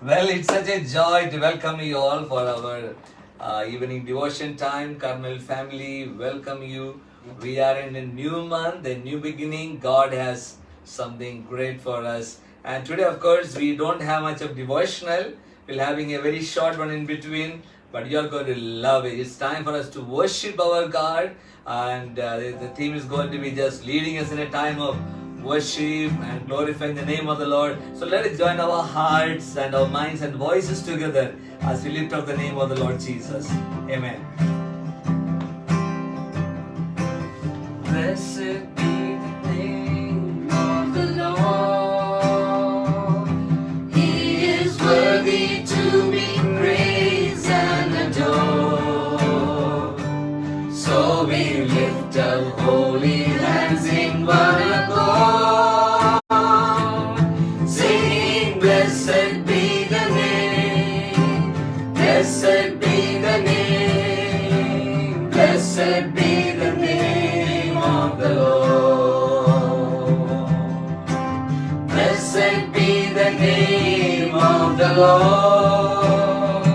Well, it's such a joy to welcome you all for our evening devotion time. Carmel family, welcome you. We are in a new month, a new beginning. God has something great for us. And today, of course, we don't have much of devotional. We're having a very short one in between, but you're going to love it. It's time for us to worship our God, and the theme is going to be just leading us in a time of worship and glorifying the name of the Lord. So let us join our hearts and our minds and voices together as we lift up the name of the Lord Jesus. Amen. Blessed be the name of the Lord. He is worthy to be praised and adored. So we lift up holy hands in one accord, singing, blessed be the name, blessed be the name, blessed be the name of the Lord. Blessed be the name of the Lord.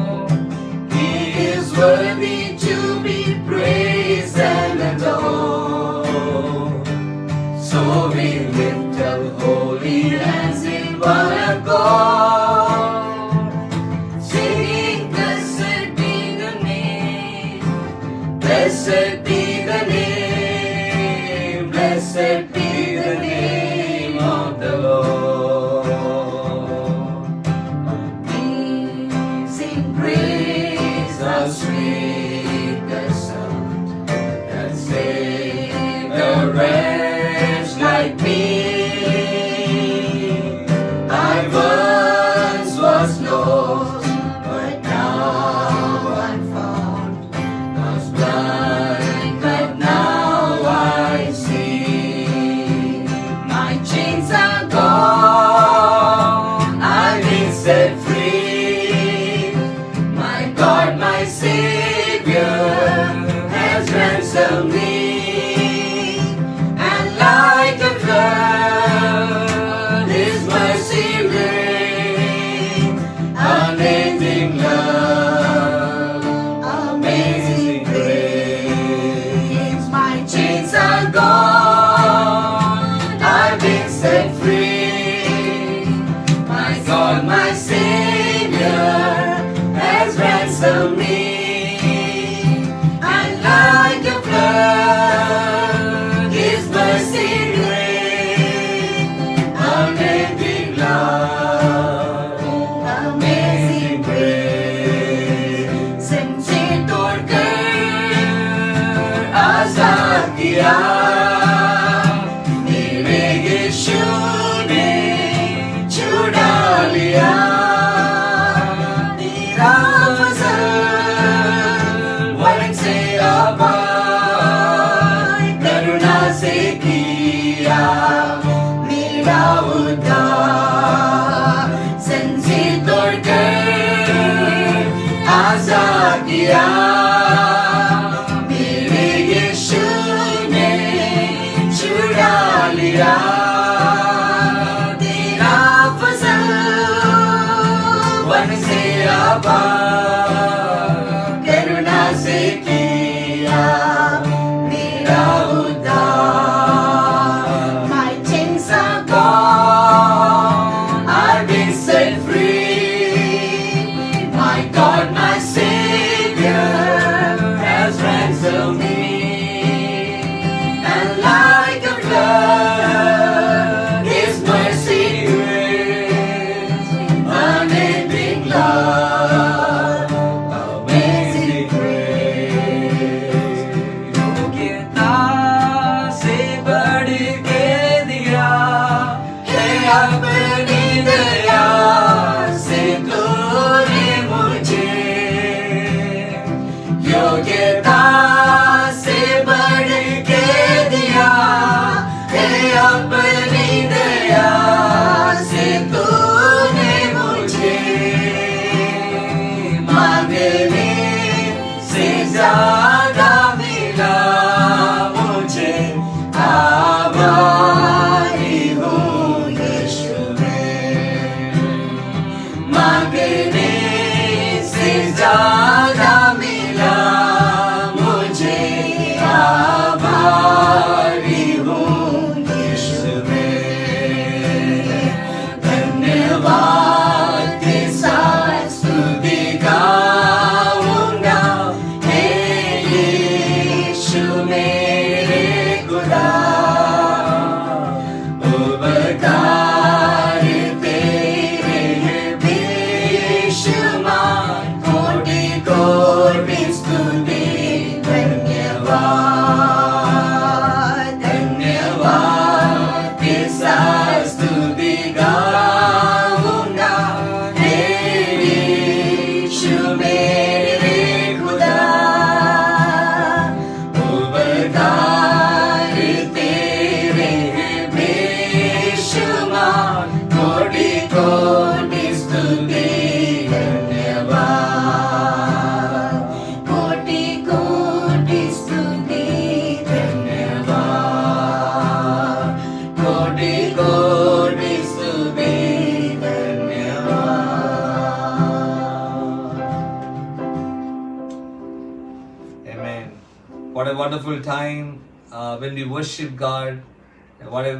He is worthy to be praised and adored. So we lift up holy hands in one accord, singing, blessed be the name, blessed be the name, blessed be the name of the Lord. Amazing grace, how sweet the sound that saved a wretch like me. I once was lost, but now I'm found. Was blind, but now I see. My chains are gone, I've been set free. My God, my Savior, has ransomed me. And like a flood, His mercy rain, unending love, amazing grace. My chains are gone, I've been set free. My God, my Savior, has ransomed me. And like a flood, His mercy rain, unending love, amazing grace. Semse तोड़कर आजाद किया मेरे यीशु ने, छुड़ा लिया तेरा फजल वरन से आबाद करुणा से किया मेरा उद्धार। संसे तोड़कर आजाद किया मेरे यीशु ने, छुड़ा लिया तेरा फजल वन से आबाद करुणा से किया मेरा उद्धार। My chains are gone, I've been set free. My God, my Savior, ज्यादा मिला मुझे, आभारी हूँ यीशु में। धन्यवाद के साथ स्तुति गाऊंगा, हे यीशु मेरे खुदा। उपकार तेरे हैं बेशुमार, कोटि कोटि स्तुति धन्यवाद। धन्यवाद के साथ स्तुति गाऊंगा, हे यीशु मेरे खुदा। उपकार तेरे हैं बेशुमार, कोटि कोटि स्तुति धन्यवाद। कोटि कोटि स्तुति धन्यवाद। कोटि कोटि स्तुति धन्यवाद। Amen. What a wonderful time when we worship God. What a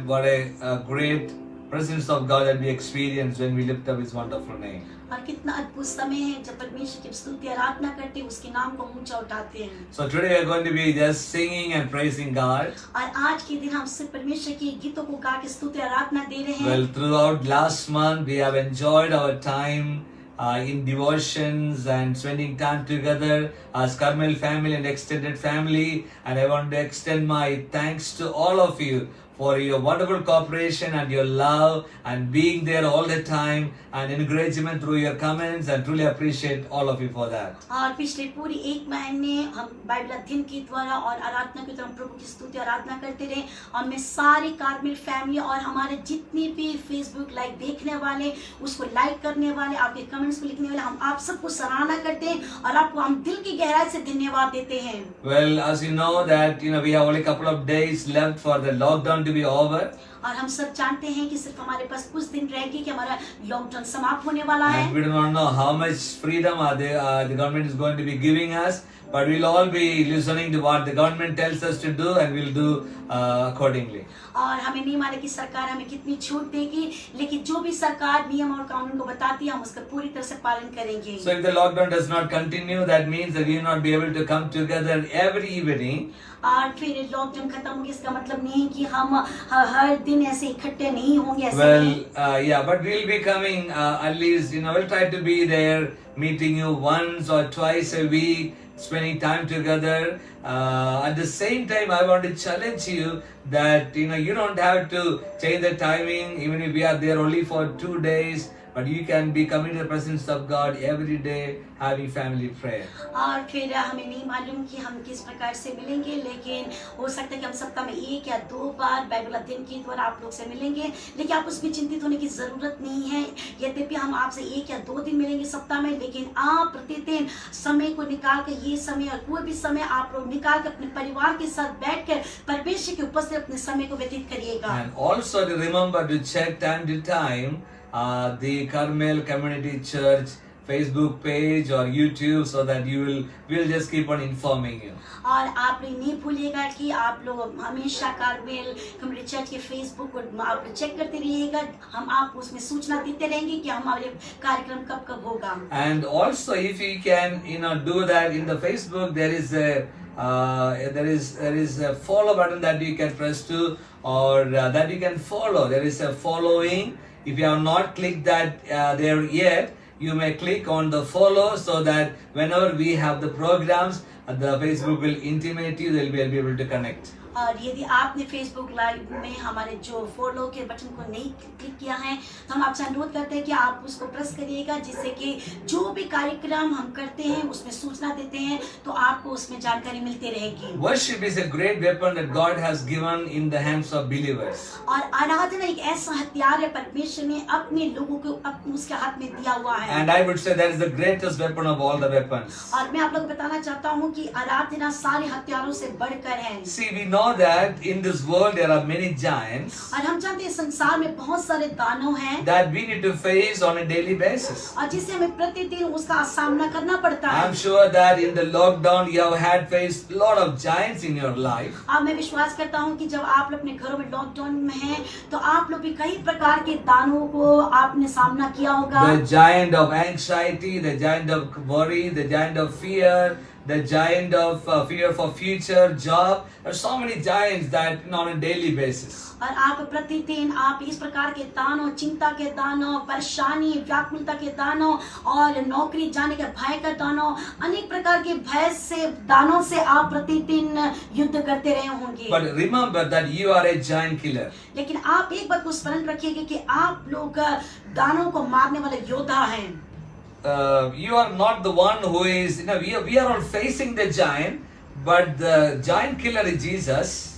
great presence of God that we experience when we lift up His wonderful name. और कितना अद्भुत समय है जब परमेश्वर की स्तुति आराधना करते हैं, उसके नाम को ऊंचा उठाते हैं। So today we are going to be just singing and praising God. और आज के दिन हम सिर्फ परमेश्वर के गीतों को गा के स्तुति आराधना दे रहे हैं। Well, throughout last month we have enjoyed our time in devotions and spending time together as Carmel family and extended family, and I want to extend my thanks to all of you for your wonderful cooperation and your love and being there all the time and encouragement through your comments, and truly appreciate all of you for that. और पिछले पूरी एक महीने हम Bible अध्ययन के द्वारा और आराधना के द्वारा प्रभु की स्तुति आराधना करते रहे, और मैं सारी कार्मेल फैमिली और हमारे जितने भी फेसबुक लाइव देखने वाले, उसको लाइक करने वाले, आपके कमेंट्स को लिखने वाले, हम आप सबको सराहना करते हैं और आपको हम दिल की गहराई से धन्यवाद देते हैं। Well, as you know that we have only a couple of days left for the lockdown to be over. और हम सब जानते हैं कि सिर्फ हमारे पास कुछ दिन रहेंगे कि हमारा लॉकडाउन समाप्त होने वाला है। And we do not know how much freedom the government is going to be giving us, but we'll all be listening to what the government tells us to do, and we'll do accordingly. और हमें नहीं मालूम कि सरकार हमें कितनी छूट देगी, लेकिन जो भी सरकार नियम और कानून को बताती है हम उसका पूरी तरह से पालन करेंगे। So if the lockdown does not continue, that means that we will not be able to come together every evening. और फिर लॉकडाउन खत्म हो गया, इसका मतलब नहीं है कि हम हर दिन ऐसे इकट्ठे नहीं होंगे, ऐसे Well, नहीं। yeah, but we'll be coming at least, we'll try to be there, meeting you once or twice a week, spending time together. At the same time, I want to challenge you that, you don't have to change the timing, even if we are there only for 2 days, but you can be coming to the presence of God every day, having family prayer. और फिर हमें नहीं मालूम कि हम किस प्रकार से मिलेंगे, लेकिन हो सकता है कि हम सप्ताह में 1 या 2 बार बाइबल अध्ययन के द्वारा आप लोग से मिलेंगे, लेकिन आप उसमें चिंतित होने की जरूरत नहीं है। यद्यपि हम आपसे 1 या 2 दिन मिलेंगे सप्ताह में, लेकिन आप प्रतिदिन समय को निकाल कर, ये समय और कोई भी समय आप लोग निकाल कर अपने परिवार के साथ बैठकर परमेश्वर के उपस्थित अपने समय को व्यतीत करिएगा। And also to remember to check time to time the Carmel Community Church Facebook page or YouTube, so that we'll just keep on informing you. और आप नहीं भूलिएगा कि आप लोग हमेशा कार्मेल कम्युनिटी चर्च के फेसबुक को आप चेक करते रहिएगा, हम आपको उसमें सूचना देते रहेंगे कि हमारे कार्यक्रम कब कब होगा। And also, if you can do that in the Facebook, there is a follow button that you can press to, or that you can follow. There is a following. If you have not clicked that there yet, you may click on the follow, so that whenever we have the programs, the Facebook will intimate you. They'll be able to connect. और यदि आपने Facebook live में हमारे जो follow के button को नहीं click किया है, तो हम आपसे अनुरोध करते हैं कि आप उसको प्रेस करिएगा, जिससे कि जो भी कार्यक्रम हम करते हैं उसमें सूचना देते हैं, तो आपको उसमें जानकारी मिलती रहेगी। Worship is a great weapon that God has given in the hands of believers. और आराधना एक ऐसा हथियार है परमेश्वर ने अपने लोगों को उसके हाथ में दिया हुआ है। And I would say that is the greatest weapon of all the weapons. और मैं आप लोगों को बताना चाहता हूँ कि आराधना सारे हथियारों से बढ़कर है। See, we know know that in this world there are many giants और हम जानते हैं संसार में बहुत सारे दानव हैं that we need to face on a daily basis. और जिसे हमें प्रतिदिन उसका सामना करना पड़ता है। I'm sure that in the lockdown you have had faced a lot of giants in your life. अब मैं विश्वास करता हूँ कि जब आप लोग अपने घरों में लॉकडाउन में हैं तो आप लोग भी कई प्रकार के दानवों को आपने सामना किया होगा। The giant of anxiety, the giant of worry, the giant of fear, the giant of fear for future, job. There are so many giants that on a daily basis. और आप प्रतिदिन आप इस प्रकार के दानों, चिंता के दानों, परेशानी, व्याकुलता के दानों और नौकरी जाने के भय का दानों, अनेक प्रकार के भय से दानों से आप प्रतिदिन युद्ध करते रहे होंगे। But remember that you are a giant killer. लेकिन आप एक बात को स्मरण रखिएगा कि आप लोग दानों को मारने वाले योद्धा हैं। You are not the one who is, we are all facing the giant, but the giant killer is Jesus.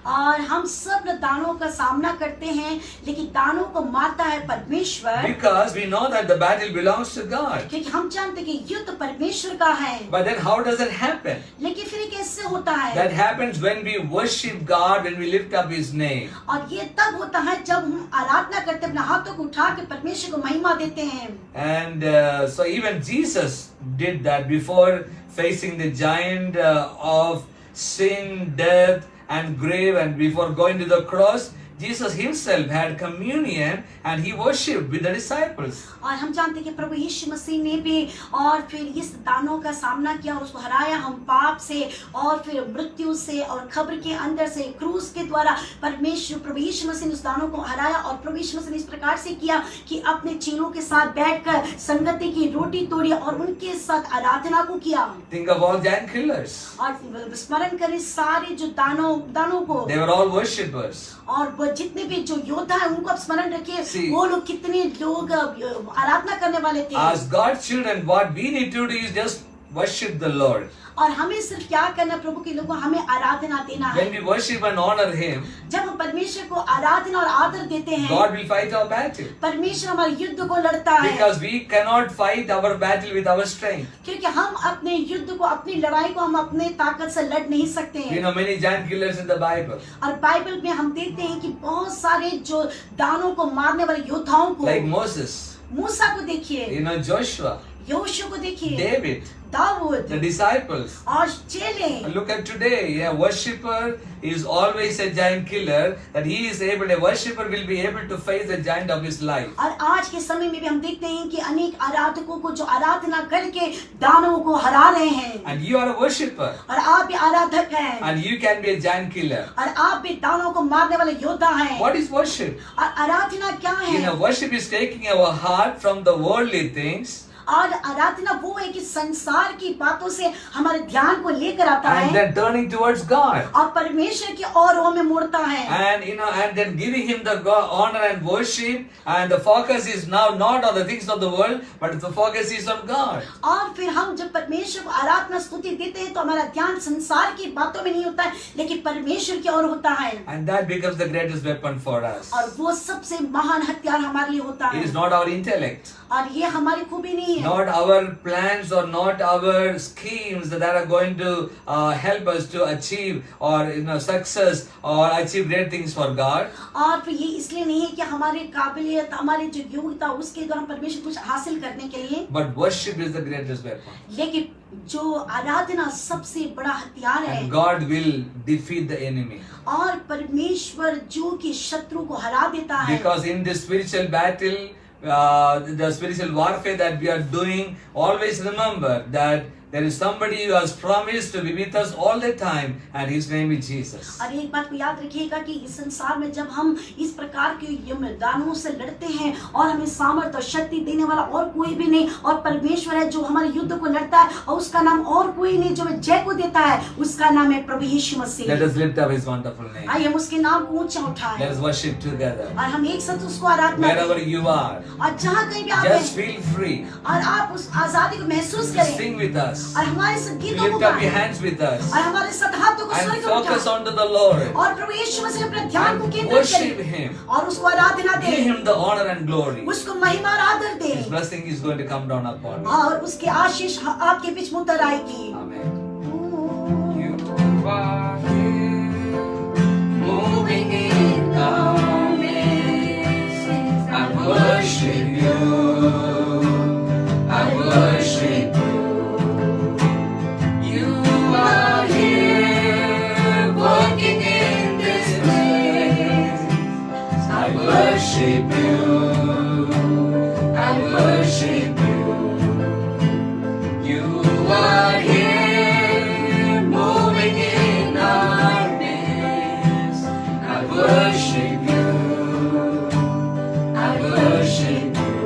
और हम सब दानों का सामना करते हैं लेकिन दानों को मारता है परमेश्वर। Because we know that the battle belongs to God. क्योंकि हम जानते हैं कि युद्ध परमेश्वर का है। But then how does it happen? लेकिन फिर ये कैसे होता है? That happens when we worship God, when we lift up His name. और ये तब होता है जब हम आराधना करते हैं, अपने हाथों को उठा के परमेश्वर को महिमा देते हैं। And so even Jesus did that before facing the giant of sin, death, and grave, and before going to the cross, Jesus himself had communion and he worshipped with the disciples. और हम जानते हैं कि प्रभु यीशु मसीह ने भी और फिर इस दानों का सामना किया और उसको हराया। हम पाप से और फिर मृत्यु से और खबर के अंदर से क्रूस के द्वारा परमेश्वर प्रभु यीशु मसीह ने उस दानों को हराया। और प्रभु यीशु मसीह ने इस प्रकार से किया कि अपने चेलों के साथ बैठकर संगति की रोटी तोड़ी और उनके साथ आराधना को किया। Think of all giant killers. और स्मरण करें सारे जो दानों को, They were all worshippers. और जितने भी जो योद्धा है उनको आप स्मरण रखिए, वो लोग कितने लोग आराधना करने वाले थे। As God's children, what we need to do is just worship the Lord. और हमें सिर्फ क्या करना, प्रभु के लोगों हमें आराधना देना है। When we worship and honor Him, जब हम परमेश्वर को आराधना और आदर देते हैं, God will fight our battle. परमेश्वर हमारे युद्ध को लड़ता है। Because we cannot fight our battle with our strength. क्योंकि हम अपने युद्ध को, अपनी लड़ाई को हम अपने ताकत से लड़ नहीं सकते हैं। You know many giant killers in the Bible. और बाइबल में हम देखते हैं कि बहुत सारे जो दानों को मारने वाले योद्धाओं को, Like Moses. मूसा को देखिए, You know Joshua. योशू को देखिए, David. Dawood, The disciples. और चेले। Look at today, a worshipper is always a giant killer, that he is able, a worshipper will be able to face the giant of his life. और आज के समय में भी हम देखते हैं कि अनेक आराधकों को जो आराधना करके दानों को हरा रहे हैं। And you are a worshipper. और आप भी आराधक हैं। And you can be a giant killer. और आप भी दानों को मारने वाले योद्धा हैं। What is worship? और आराधना क्या है? You know, worship is taking our heart from the worldly things. और आराधना वो है कि संसार की बातों से हमारे ध्यान को लेकर आता And है then turning towards God. और परमेश्वर की ओर हमें मोड़ता है। And and then giving Him the honor and worship, and the focus is now not on the things of the world, but the focus is on God. और फिर हम जब परमेश्वर को आराधना स्तुति देते हैं तो हमारा ध्यान संसार की बातों में नहीं होता है लेकिन परमेश्वर की ओर होता है। And that becomes the greatest weapon for us. और वो सबसे महान हथियार हमारे लिए होता It है। is not our intellect, और ये हमारी खूबी नहीं है। not our plans or not our schemes that are going to help us to achieve or success or achieve great things for God. और फिर ये इसलिए नहीं है कि हमारी काबिलियत, हमारी जो योग्यता उसके द्वारा परमेश्वर कुछ हासिल करने के लिए, But worship is the greatest weapon. लेकिन जो आराधना सबसे बड़ा हथियार है। And God will defeat the enemy. और परमेश्वर जो कि शत्रु को हरा देता है। Because in this spiritual battle, the spiritual warfare that we are doing, always remember that there is somebody who has promised to be with us all the time, and his name is Jesus. और एक बात को याद रखिएगा कि इस संसार में जब हम इस प्रकार के दानवों से लड़ते हैं और हमें सामर्थ्य और शक्ति देने वाला और कोई भी नहीं, और परमेश्वर है जो हमारे युद्ध को लड़ता है, और उसका नाम और कोई नहीं जो जय को देता है, उसका नाम है प्रभु यीशु मसीह। Let us lift up his wonderful name. आइए हम उसके नाम को ऊंचा उठाएं Let us worship together. और हम एक साथ उसको आराधना Wherever करें। you are, और जहाँ कहीं भी आप just हैं feel free. और आप उस आजादी को महसूस करें Sing with us. और हमारे साथ गीतों को Lift up your गाएं hands with us. और हमारे साथ हाथों को And स्वर्ग में focus उठाएं on to the Lord. और प्रभु यीशु मसीह अपने ध्यान को And केंद्रित worship करें Him. और उसको आराधना Give दें, Him the honor and glory. उसको महिमा और आदर His दें blessing is going to come down upon you. और उसकी आशीष आपके बीच में उतर आएगी। Amen. Ooh. You are here. moving in our midst. I worship you. I worship you. You are here working in this place. I worship you. I worship you. You are here moving in our midst. I worship you. I worship you.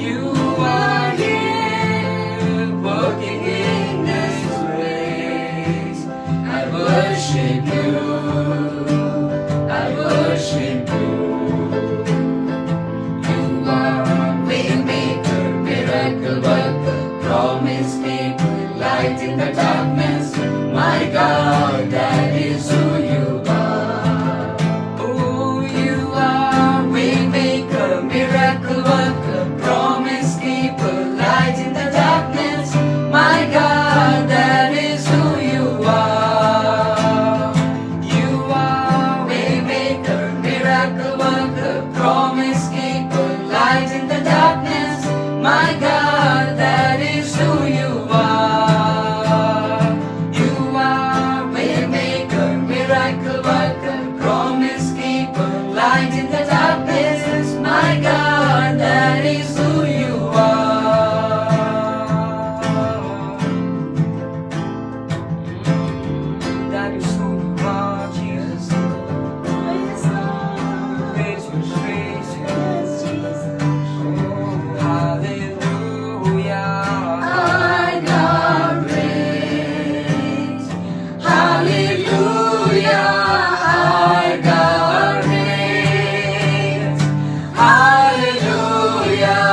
You are here working in this place. I worship you. I worship you. You are waymaker, miracle worker, promise keeper, light in the darkness. My God, that is who you are. Oh, you are waymaker, miracle worker, promise keeper, light in the darkness. My God, that is who you are. You are waymaker, miracle worker, promise keeper, light in the darkness. My God, that is who you are. You are waymaker, miracle worker, promise keeper, light in the darkness. My God, that is who you are. That is who you are, Jesus. Praise you, praise you. Oh, hallelujah. Our God reigns. Hallelujah. Our God reigns. Hallelujah.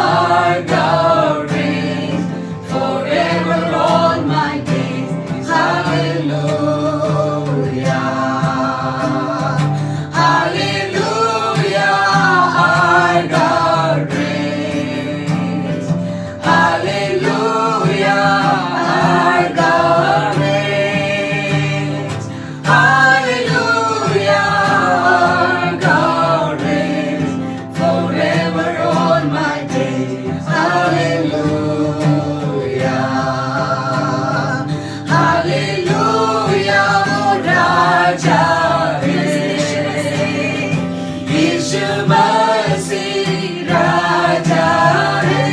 Our God reigns. Forever all my days. Hallelujah. Hallelujah. Our God reigns. Hallelujah. Our God reigns. Hallelujah. Our God reigns. Forever all my days. Hallelujah. Hallelujah. Raja hai, Yishu Masih Raja hai.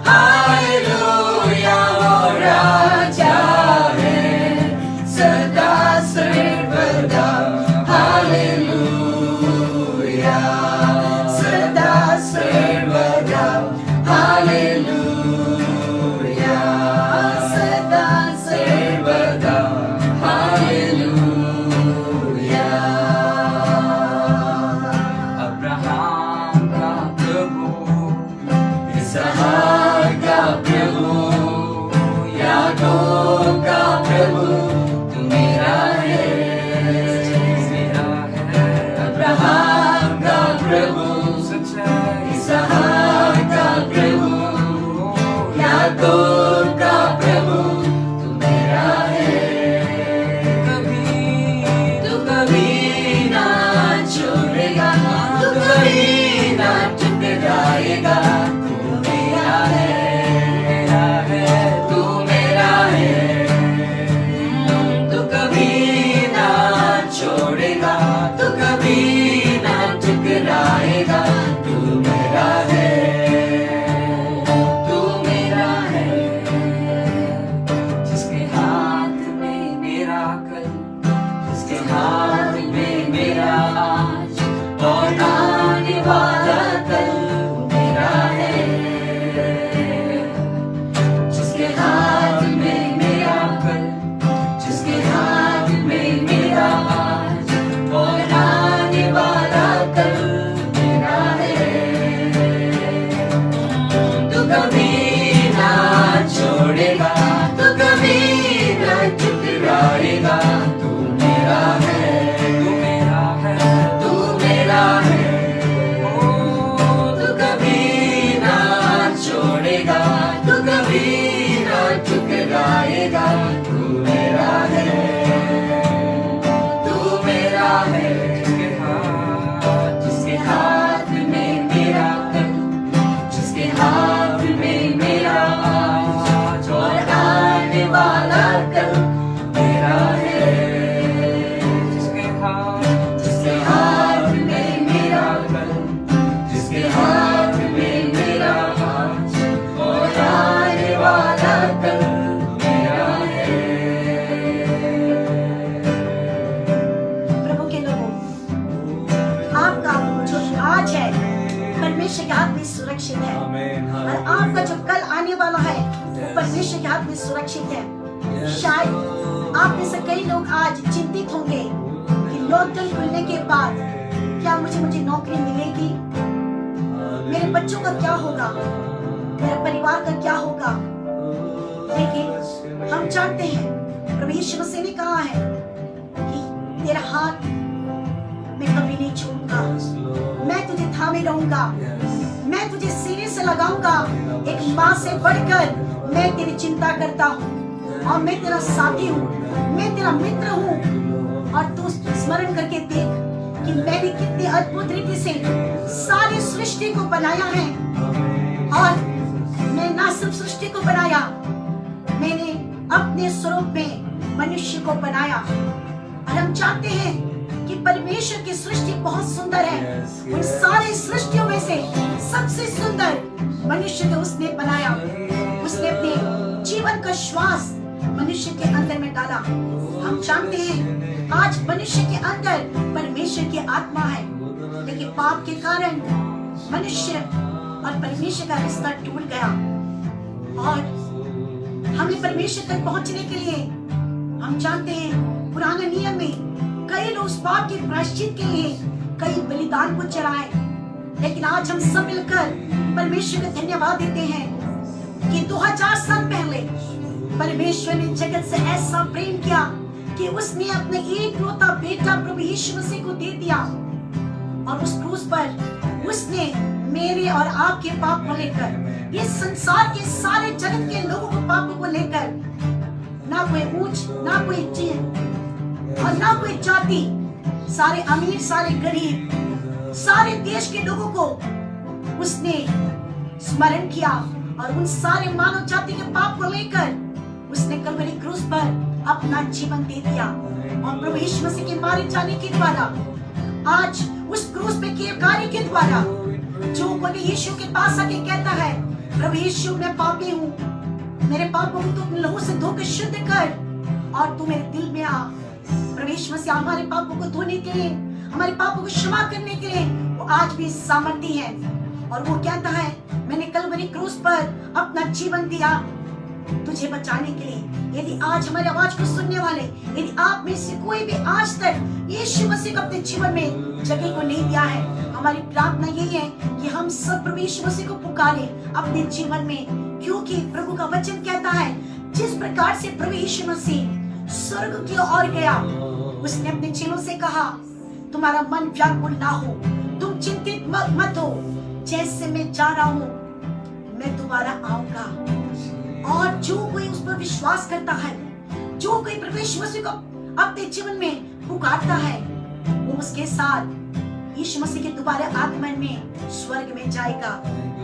Hallelujah. Raja hai, Sada Sarvada. Hallelujah. Sada Sarvada. Hallelujah. Sada Sarvada. Hallelujah. Abraham का प्रभु, इसहाक का प्रभु, याकूब का प्रभु, तू मेरा है, मेरा है। Abraham का प्रभु, इसहाक का प्रभु, याकूब का प्रभु, तू मेरा है। तू कभी ना छोड़ेगा, तू कभी ना ठुकराएगा। तू मेरा है, तू मेरा है। तू कभी ना छोड़ेगा, तू कभी ना ठुकराएगा। तू मेरा है, तू मेरा है। जिसके हाथ में मेरा कल, जिसके हाथ में मेरा आज, और आने वाला कल मेरा है। जिसके हाथ में मेरा कल, जिसके हाथ में मेरा आज, और आने वाला कल मेरा है। तू कभी ना छोड़ेगा, तू कभी ना ठुकराएगा। तू मेरा है, तू मेरा है, तू मेरा है। ओ परमेश्वर के हाथ में सुरक्षित है। Amen. और आपका जो कल आने वाला है वो परमेश्वर के हाथ में सुरक्षित है। Yes, शायद Lord. आप में से कई लोग आज चिंतित होंगे कि लॉकडाउन खुलने के बाद क्या मुझे नौकरी मिलेगी, मेरे बच्चों का क्या होगा, मेरे परिवार का क्या होगा। लेकिन हम जानते हैं प्रभु यीशु मसीह ने कहा है कि तेरा हाथ मैं कभी नहीं छोड़ूंगा, मैं तुझे थामे रहूंगा, मैं तुझे सीने से लगाऊंगा। एक माँ से बढ़कर मैं तेरी चिंता करता हूँ और मैं तेरा साथी हूँ, मैं तेरा मित्र हूँ। और तू स्मरण करके देख कि मैंने कितनी अद्भुत रीति से सारी सृष्टि को बनाया है। और मैं ना सिर्फ सृष्टि को बनाया, मैंने अपने स्वरूप में मनुष्य को बनाया। और हम जानते हैं कि परमेश्वर की सृष्टि बहुत सुंदर है। उन सारी सृष्टियों में से सबसे सुंदर मनुष्य को उसने बनाया। उसने अपने जीवन का श्वास मनुष्य के अंदर में डाला। हम जानते हैं आज मनुष्य के अंदर परमेश्वर की आत्मा है, लेकिन पाप के कारण मनुष्य और परमेश्वर का रिश्ता टूट गया। और हमें परमेश्वर तक पहुंचने के लिए हम जानते हैं पुराने नियम में कई लोग उस पाप के प्रायश्चित के लिए कई बलिदान को चढ़ाए। लेकिन आज हम सब मिलकर परमेश्वर को धन्यवाद देते हैं कि 2000 साल पहले परमेश्वर ने जगत से ऐसा प्रेम किया कि उसने अपने एकलौता बेटा प्रभु यीशु मसीह को दे दिया। और उस क्रूस पर उसने मेरे और आपके पाप को लेकर, इस संसार के सारे जगत के लोगों को पापों को लेकर, ना कोई ऊंच ना कोई नीच और ना कोई जाति, सारे अमीर सारे गरीब, सारे देश के लोगों को उसने स्मरण किया। और उन सारे मानव जाति के पाप को लेकर उसने कलवरी क्रूस पर अपना जीवन दे दिया। और प्रभु यीशु मसीह के मारे जाने के द्वारा आज उस क्रूस पे किए कार्य के द्वारा जो कोई यीशु के पास आके कहता है प्रभु यीशु मैं पापी हूँ, मेरे पापों को तू लहू से धोकर शुद्ध कर और तू मेरे दिल में आ। प्रभु यीशु मसीह हमारे पापों को धोने के लिए, हमारे पापों को क्षमा करने के लिए वो आज भी सामर्थी है। और वो कहता है मैंने कलवरी क्रूस पर अपना जीवन दिया तुझे बचाने के लिए। यदि आज हमारी आवाज को सुनने वाले, यदि आप में से कोई भी आज तक यीशु मसीह को अपने जीवन में जगह को नहीं दिया है, हमारी प्रार्थना यही है कि हम सब प्रभु यीशु मसीह को पुकारें अपने जीवन में। क्योंकि प्रभु का वचन कहता है जिस प्रकार से प्रभु यीशु मसीह स्वर्ग की ओर गया, उसने अपने चेलों से कहा तुम्हारा मन व्याकुल ना हो, तुम चिंतित मत हो, जैसे मैं जा रहा हूँ मैं दोबारा आऊंगा। और जो कोई उस पर विश्वास करता है, जो कोई प्रभु यीशु मसीह को अपने जीवन में पुकारता है, वो उसके साथ यीशु मसीह के दोबारा आगमन में स्वर्ग में जाएगा।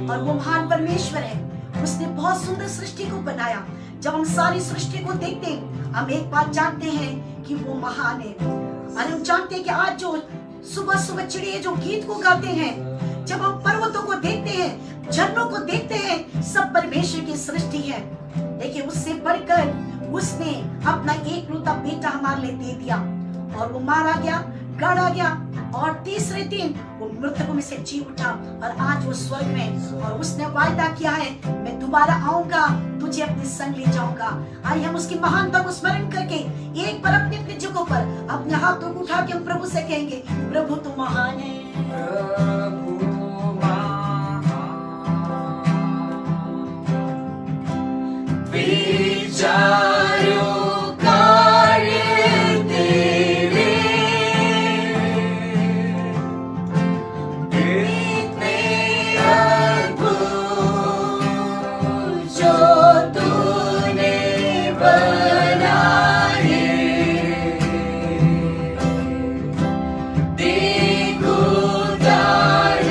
और वो महान परमेश्वर है, उसने बहुत सुंदर सृष्टि को बनाया। जब हम सारी सृष्टि को देखते हैं हम एक बात जानते हैं कि वो महान है। और हम जानते हैं कि आज जो सुबह सुबह चिड़िया जो गीत को गाते हैं, जब हम पर्वतों को देखते हैं, झरनों को देखते हैं, सब परमेश्वर की सृष्टि है। लेकिन उससे बढ़कर उसने अपना एकलौता बेटा हमारे लिए दे दिया और वो मारा गया, गाड़ा गया और तीसरे दिन वो मृतकों में से जी उठा और आज वो स्वर्ग में। और उसने वायदा किया है मैं दोबारा आऊंगा, तुझे अपने संग ले जाऊंगा। आइए हम उसकी महानता को स्मरण करके एक बार अपने अपने जगहों पर अपने हाथों को उठा के हम प्रभु से कहेंगे प्रभु तू महान है। विचारों कार्य तेरे इतने अद्भुत जो तूने बनाए, देखो तारे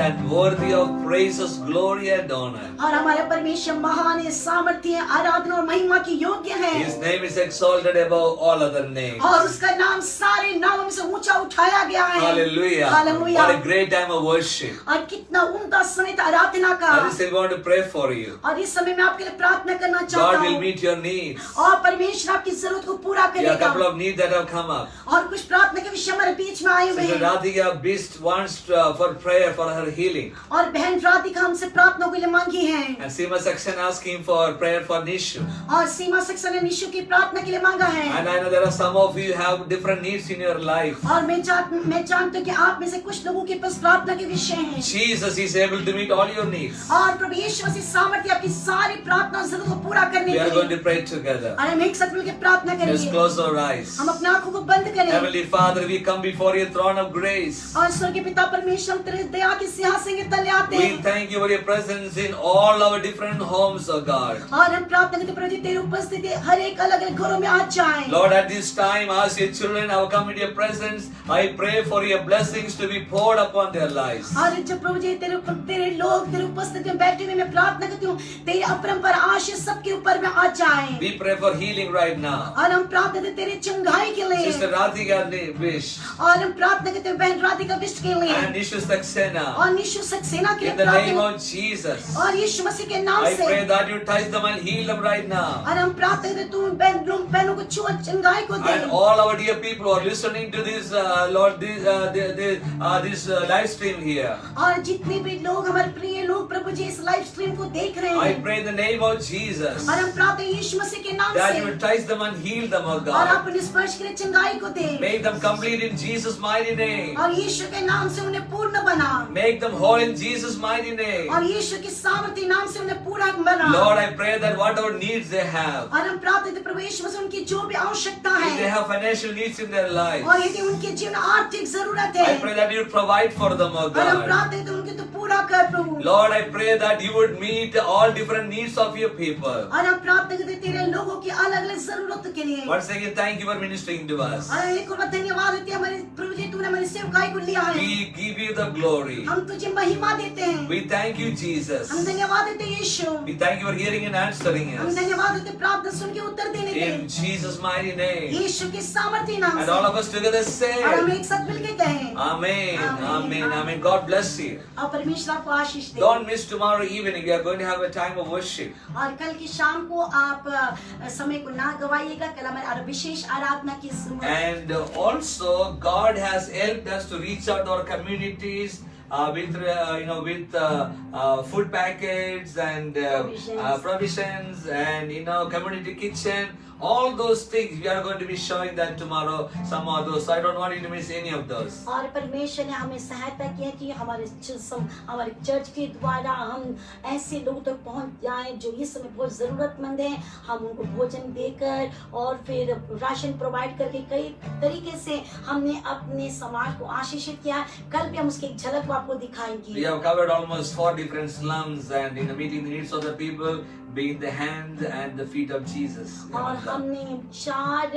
and worthy of praises, glory and honor. और हमारे परमेश्वर महान है, सामर्थ्य है, आराधना और महिमा की योग्य है। His name is exalted above all other names. और उसका नाम सारे नामों से ऊंचा उठाया गया है। Hallelujah. Hallelujah. What a great time of worship. और कितना उम्दा समय था आराधना का। I still want to pray for you. और इस समय मैं आपके लिए प्रार्थना करना God चाहता will हूँ। meet your needs. और परमेश्वर आपकी जरूरत को पूरा There are a couple करेगा। of needs that have come up. और कुछ प्रार्थना के विषय हमारे बीच में आए हुए Sister हैं। Radhika Bist wants for prayer for her healing. और बहन राधिका हमसे प्रार्थना के लिए मांगी है। And Seema Saxon asking for prayer for Nishu. और सीमा सक्सेना ने निशु की प्रार्थना के लिए मांगा है। And I know there are some of you have different needs in your life. और मैं जानती हूँ कि आप में से कुछ लोगों के पास प्रार्थना के विषय हैं। Jesus is able to meet all your needs. और प्रभु यीशु मसीह सामर्थ्य आपकी सारी प्रार्थना जरूरत को पूरा करने We के are going लिए। to pray together. और हम एक साथ मिलकर प्रार्थना Let's करेंगे। close our eyes. हम अपने आंखों को बंद करें। Heavenly Father, we come before your throne of grace. और स्वर्गीय पिता परमेश्वर हम तेरे दया के सिंहासन के तले आते We हैं। thank you for your presence in all our different homes, O God. और हम प्रार्थना करते प्रभु जी तेरी उपस्थिति हर एक अलग अलग घरों में आ जाए। Lord, at this time, as your children have come into your presence, I pray for your blessings to be poured upon their lives. और जब प्रभु जी तेरे लोग तेरे उपस्थिति में बैठे हुए मैं प्रार्थना करती हूँ तेरी अपरंपार आशीष सबके ऊपर में आ जाए। We pray for healing right now. और हम प्रार्थना करते तेरे चंगाई के लिए। Sister Radhika Bish और हम प्रार्थना करते हैं बहन राधिका बिष्ट के लिए। and Nishu Saxena. और निशु सक्सेना के लिए In the name प्रार्थना of Jesus, और यीशु मसीह के नाम I से। pray that you touch them and heal them right now. और हम प्रार्थना करते तू बहनों को छुआ चंगाई को दे। And all our dear people who are listening to this, Lord, this live stream here. और जितने भी लोग हमारे प्रिय लोग प्रभु जी इस लाइव स्ट्रीम को देख रहे I हैं। pray in the name of Jesus और हम प्रार्थना यीशु मसीह के नाम that से। you will touch them and heal them, O और God. आप उन्हें स्पर्श करे चंगाई को दे। Make them complete in Jesus' mighty name. और यीशु के नाम से उन्हें पूर्ण बना। Make them whole in Jesus' mighty name. और यीशु के सामर्थ्य नाम से उन्हें पूरा बना। Lord, I pray that whatever needs they have, और हम प्रार्थना करते प्रभु यीशु मसीह उनकी जो भी आवश्यकता if they है have financial needs in their lives, और यदि उनके जीवन आर्थिक जरूरत है I pray that you provide for them, O और हम God. प्रार्थना करते उनके तो पूरा कर प्रभु। Lord, I pray that you would meet all different needs of your people. और हम प्रार्थना करते तेरे लोगों की अलग अलग जरूरत के लिए। Once again, thank you for ministering to us. और एक और बार धन्यवाद देते हैं हमारे प्रभु जी तूने हमारी सेवकाई को लिया है। We give you the glory. हम तुझे महिमा देते हैं। We thank you, Jesus. हम धन्यवाद देते हैं यीशु। We thank you for hearing and answering हम us. धन्यवाद देते हैं प्रार्थना सुन के उत्तर देने के। In Jesus' mighty name. यीशु के सामर्थ्य नाम And से। all of us together say, और हम एक साथ मिलके कहें Amen, Amen. Amen, Amen. God bless you. और परमेश्वर आपको आशीष दे। Don't miss tomorrow evening. We are going to have a time of worship. और कल की शाम को आप समय को ना गवाइएगा। कल हमारे विशेष आराधना की And also, God has helped us to reach out to our communities with food packets and provisions and community kitchen. All those things we are going to be showing that tomorrow. Some of those. So I don't want you to miss any of those. और परमेश्वर ने हमें सहायता की है कि हमारे church के द्वारा हम ऐसे लोगों तक पहुंच जाएं जो इस समय बहुत जरूरतमंद हैं। हम उनको भोजन देकर और फिर राशन प्रोवाइड करके कई तरीके से हमने अपने समाज को आशीषित किया। कल भी हम उसकी एक झलक को आपको दिखाएंगे। We have covered almost 4 different slums and meeting the needs of the people, being the hands and the feet of Jesus. और हमने 4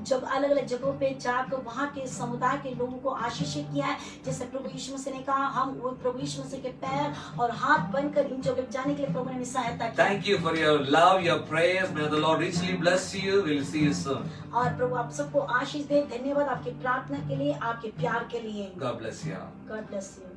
जब अलग अलग जगहों पे जाकर वहाँ के समुदाय के लोगों को आशीषित किया है। जैसे प्रभु यीशु मसीह ने कहा हम वो प्रभु यीशु मसीह के पैर और हाथ बनकर इन जगह जाने के लिए प्रभु ने हमें सहायता की। Thank you for your love, your prayers. May the Lord richly bless you. We'll see you soon. और प्रभु आप सबको आशीष दे। धन्यवाद आपकी प्रार्थना के लिए, आपके प्यार के लिए। God bless you all. God bless you.